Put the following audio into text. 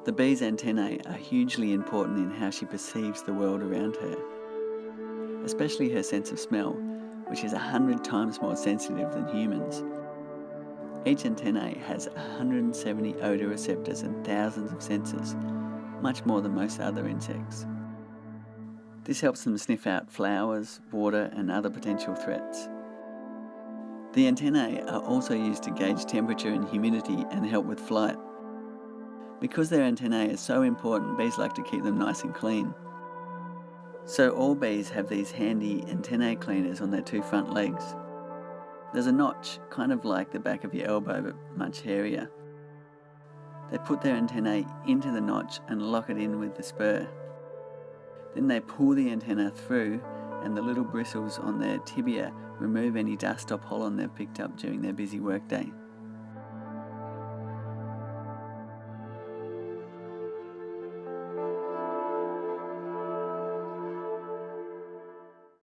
The bee's antennae are hugely important in how she perceives the world around her, especially her sense of smell, which is 100 times more sensitive than humans. Each antennae has 170 odour receptors and thousands of sensors, much more than most other insects. This helps them sniff out flowers, water and other potential threats. The antennae are also used to gauge temperature and humidity and help with flight. Because their antennae are so important, bees like to keep them nice and clean. So all bees have these handy antennae cleaners on their two front legs. There's a notch, kind of like the back of your elbow, but much hairier. They put their antennae into the notch and lock it in with the spur. Then they pull the antenna through, and the little bristles on their tibia remove any dust or pollen they've picked up during their busy workday.